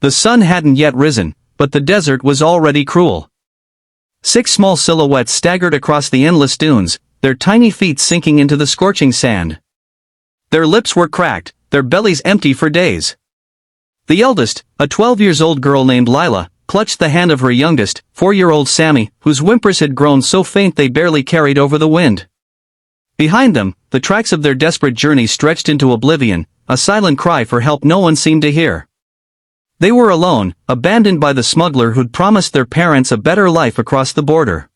The sun hadn't yet risen, but the desert was already cruel. 6 small silhouettes staggered across the endless dunes, their tiny feet sinking into the scorching sand. Their lips were cracked, their bellies empty for days. The eldest, a 12-year-old girl named Lila, clutched the hand of her youngest, 4-year-old Sammy, whose whimpers had grown so faint they barely carried over the wind. Behind them, the tracks of their desperate journey stretched into oblivion, a silent cry for help no one seemed to hear. They were alone, abandoned by the smuggler who'd promised their parents a better life across the border.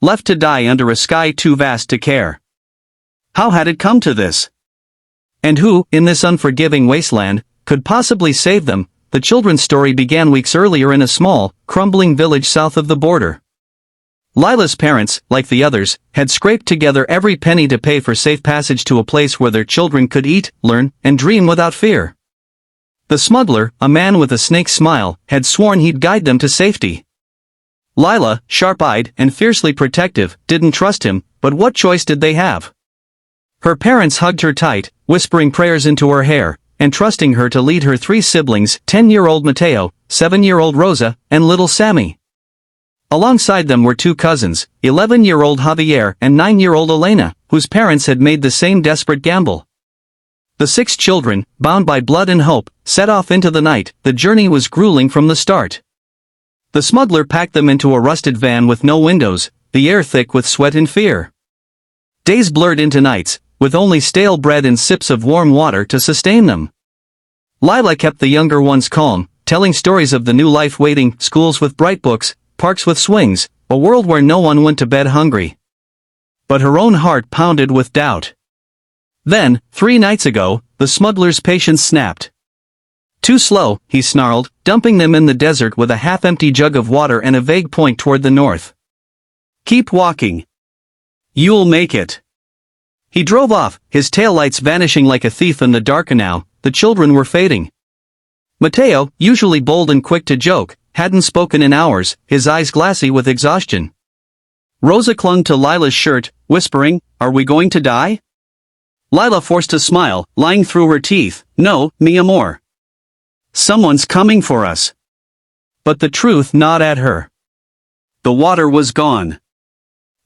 Left to die under a sky too vast to care. How had it come to this? And who, in this unforgiving wasteland, could possibly save them? The children's story began weeks earlier in a small, crumbling village south of the border. Lila's parents, like the others, had scraped together every penny to pay for safe passage to a place where their children could eat, learn, and dream without fear. The smuggler, a man with a snake's smile, had sworn he'd guide them to safety. Lila, sharp-eyed and fiercely protective, didn't trust him, but what choice did they have? Her parents hugged her tight, whispering prayers into her hair, and trusting her to lead her 3 siblings, 10-year-old Mateo, 7-year-old Rosa, and little Sammy. Alongside them were 2 cousins, 11-year-old Javier and 9-year-old Elena, whose parents had made the same desperate gamble. The 6 children, bound by blood and hope, set off into the night. The journey was grueling from the start. The smuggler packed them into a rusted van with no windows, the air thick with sweat and fear. Days blurred into nights, with only stale bread and sips of warm water to sustain them. Lila kept the younger ones calm, telling stories of the new life waiting, schools with bright books, parks with swings, a world where no one went to bed hungry. But her own heart pounded with doubt. Then, 3 nights ago, the smuggler's patience snapped. Too slow, he snarled, dumping them in the desert with a half-empty jug of water and a vague point toward the north. Keep walking. You'll make it. He drove off, his taillights vanishing like a thief in the dark, and now, the children were fading. Mateo, usually bold and quick to joke, hadn't spoken in hours, his eyes glassy with exhaustion. Rosa clung to Lila's shirt, whispering, "Are we going to die?" Lila forced a smile, lying through her teeth. "No, mi amor. Someone's coming for us." But the truth gnawed at her. The water was gone.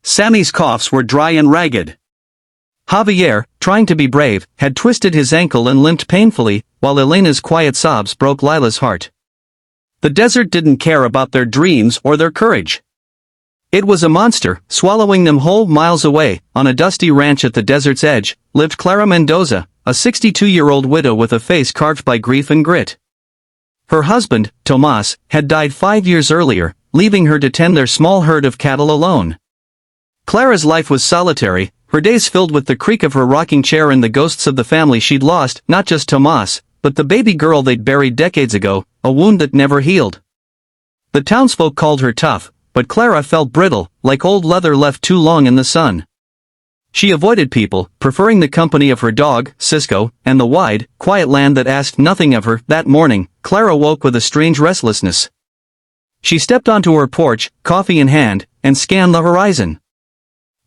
Sammy's coughs were dry and ragged. Javier, trying to be brave, had twisted his ankle and limped painfully, while Elena's quiet sobs broke Lila's heart. The desert didn't care about their dreams or their courage. It was a monster, swallowing them whole. Miles away, on a dusty ranch at the desert's edge, lived Clara Mendoza, a 62-year-old widow with a face carved by grief and grit. Her husband, Tomas, had died 5 years earlier, leaving her to tend their small herd of cattle alone. Clara's life was solitary, her days filled with the creak of her rocking chair and the ghosts of the family she'd lost, not just Tomas, but the baby girl they'd buried decades ago, a wound that never healed. The townsfolk called her tough, but Clara felt brittle, like old leather left too long in the sun. She avoided people, preferring the company of her dog, Cisco, and the wide, quiet land that asked nothing of her. That morning, Clara woke with a strange restlessness. She stepped onto her porch, coffee in hand, and scanned the horizon.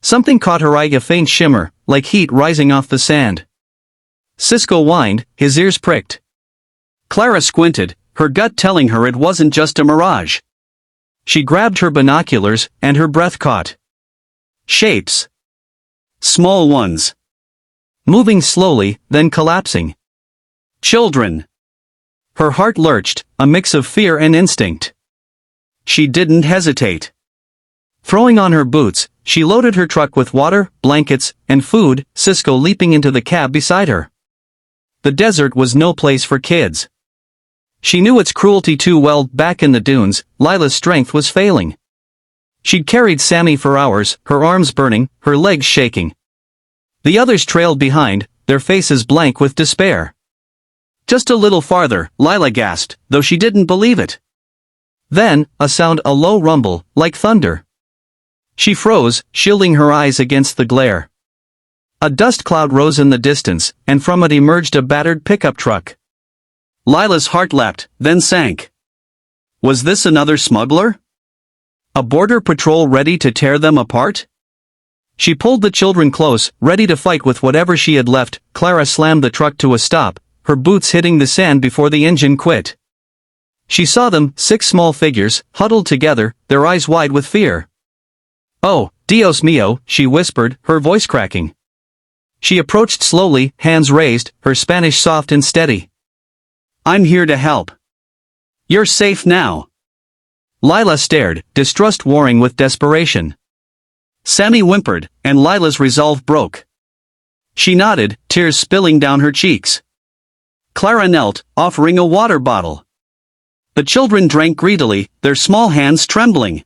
Something caught her eye, a faint shimmer, like heat rising off the sand. Cisco whined, his ears pricked. Clara squinted, her gut telling her it wasn't just a mirage. She grabbed her binoculars, and her breath caught. Shapes. Small ones. Moving slowly, then collapsing. Children. Her heart lurched, a mix of fear and instinct. She didn't hesitate. Throwing on her boots, she loaded her truck with water, blankets, and food, Cisco leaping into the cab beside her. The desert was no place for kids. She knew its cruelty too well. Back in the dunes, Lila's strength was failing. She'd carried Sammy for hours, her arms burning, her legs shaking. The others trailed behind, their faces blank with despair. Just a little farther, Lila gasped, though she didn't believe it. Then, a sound, a low rumble, like thunder. She froze, shielding her eyes against the glare. A dust cloud rose in the distance, and from it emerged a battered pickup truck. Lila's heart leapt, then sank. Was this another smuggler? A border patrol ready to tear them apart? She pulled the children close, ready to fight with whatever she had left. Clara slammed the truck to a stop, her boots hitting the sand before the engine quit. She saw them, 6 small figures, huddled together, their eyes wide with fear. "Oh, Dios mío," she whispered, her voice cracking. She approached slowly, hands raised, her Spanish soft and steady. "I'm here to help. You're safe now." Lila stared, distrust warring with desperation. Sammy whimpered, and Lila's resolve broke. She nodded, tears spilling down her cheeks. Clara knelt, offering a water bottle. The children drank greedily, their small hands trembling.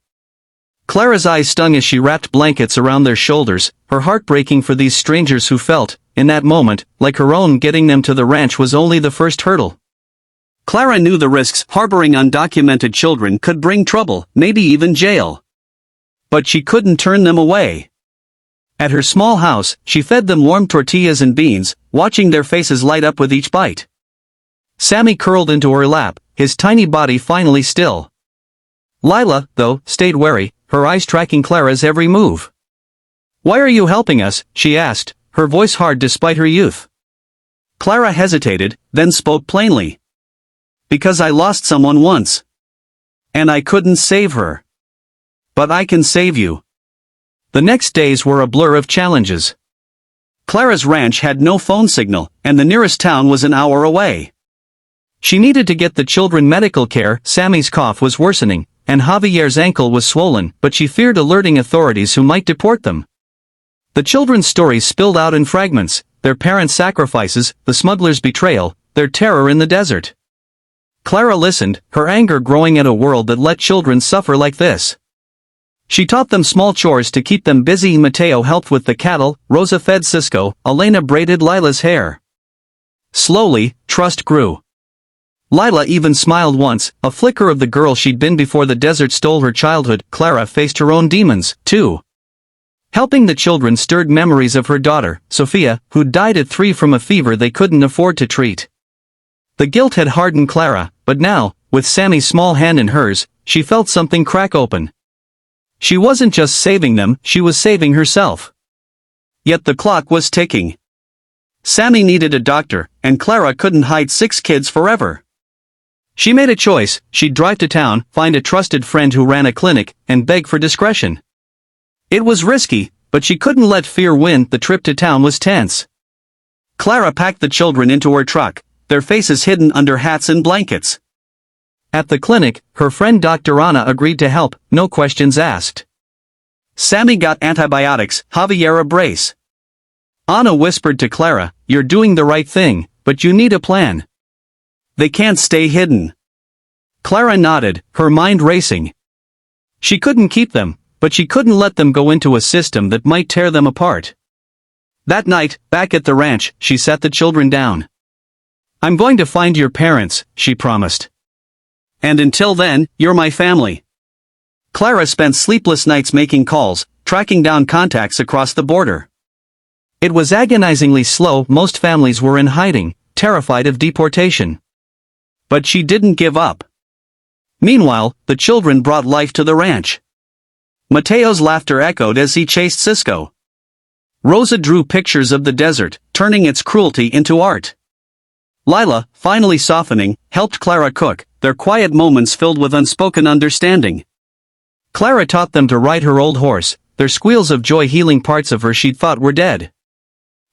Clara's eyes stung as she wrapped blankets around their shoulders, her heart breaking for these strangers who felt, in that moment, like her own. Getting them to the ranch was only the first hurdle. Clara knew the risks. Harboring undocumented children could bring trouble, maybe even jail. But she couldn't turn them away. At her small house, she fed them warm tortillas and beans, watching their faces light up with each bite. Sammy curled into her lap, his tiny body finally still. Lila, though, stayed wary, her eyes tracking Clara's every move. "Why are you helping us?" she asked, her voice hard despite her youth. Clara hesitated, then spoke plainly. "Because I lost someone once. And I couldn't save her. But I can save you." The next days were a blur of challenges. Clara's ranch had no phone signal, and the nearest town was an hour away. She needed to get the children medical care. Sammy's cough was worsening, and Javier's ankle was swollen, but she feared alerting authorities who might deport them. The children's stories spilled out in fragments, their parents' sacrifices, the smuggler's betrayal, their terror in the desert. Clara listened, her anger growing at a world that let children suffer like this. She taught them small chores to keep them busy. Mateo helped with the cattle, Rosa fed Cisco, Elena braided Lila's hair. Slowly, trust grew. Lila even smiled once, a flicker of the girl she'd been before the desert stole her childhood. Clara faced her own demons, too. Helping the children stirred memories of her daughter, Sophia, who'd died at 3 from a fever they couldn't afford to treat. The guilt had hardened Clara, but now, with Sammy's small hand in hers, she felt something crack open. She wasn't just saving them, she was saving herself. Yet the clock was ticking. Sammy needed a doctor, and Clara couldn't hide 6 kids forever. She made a choice. She'd drive to town, find a trusted friend who ran a clinic, and beg for discretion. It was risky, but she couldn't let fear win. The trip to town was tense. Clara packed the children into her truck, their faces hidden under hats and blankets. At the clinic, her friend Dr. Anna agreed to help, no questions asked. Sammy got antibiotics, Javier a brace. Anna whispered to Clara, "You're doing the right thing, but you need a plan. They can't stay hidden." Clara nodded, her mind racing. She couldn't keep them, but she couldn't let them go into a system that might tear them apart. That night, back at the ranch, she sat the children down. "I'm going to find your parents," she promised. "And until then, you're my family." Clara spent sleepless nights making calls, tracking down contacts across the border. It was agonizingly slow. Most families were in hiding, terrified of deportation. But she didn't give up. Meanwhile, the children brought life to the ranch. Mateo's laughter echoed as he chased Cisco. Rosa drew pictures of the desert, turning its cruelty into art. Lila, finally softening, helped Clara cook, their quiet moments filled with unspoken understanding. Clara taught them to ride her old horse, their squeals of joy healing parts of her she'd thought were dead.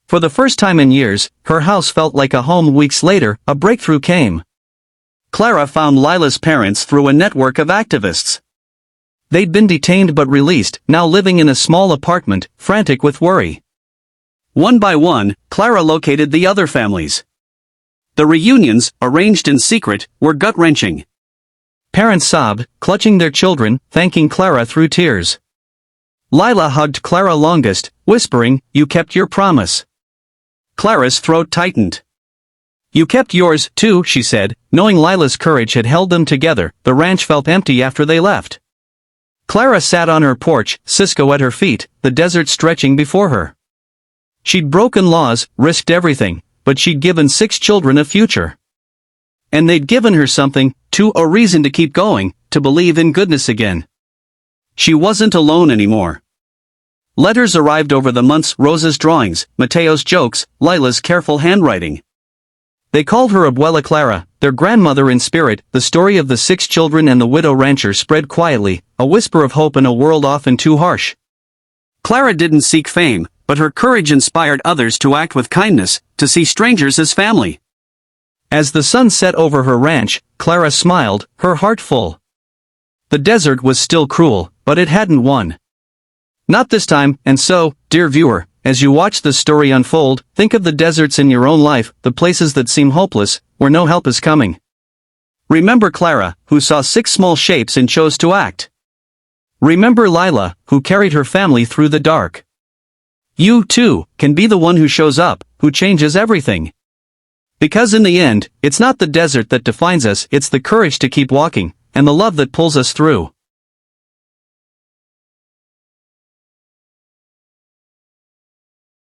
For the first time in years, her house felt like a home. Weeks later, a breakthrough came. Clara found Lila's parents through a network of activists. They'd been detained but released, now living in a small apartment, frantic with worry. One by one, Clara located the other families. The reunions, arranged in secret, were gut-wrenching. Parents sobbed, clutching their children, thanking Clara through tears. Lila hugged Clara longest, whispering, "You kept your promise." Clara's throat tightened. "You kept yours, too," she said, knowing Lila's courage had held them together. The ranch felt empty after they left. Clara sat on her porch, Cisco at her feet, the desert stretching before her. She'd broken laws, risked everything, but she'd given 6 children a future. And they'd given her something, too, a reason to keep going, to believe in goodness again. She wasn't alone anymore. Letters arrived over the months, Rosa's drawings, Mateo's jokes, Lila's careful handwriting. They called her Abuela Clara, their grandmother in spirit. The story of the 6 children and the widow rancher spread quietly, a whisper of hope in a world often too harsh. Clara didn't seek fame, but her courage inspired others to act with kindness, to see strangers as family. As the sun set over her ranch, Clara smiled, her heart full. The desert was still cruel, but it hadn't won. Not this time, and so, dear viewer, as you watch the story unfold, think of the deserts in your own life, the places that seem hopeless, where no help is coming. Remember Clara, who saw 6 small shapes and chose to act. Remember Lila, who carried her family through the dark. You, too, can be the one who shows up, who changes everything. Because in the end, it's not the desert that defines us, it's the courage to keep walking, and the love that pulls us through.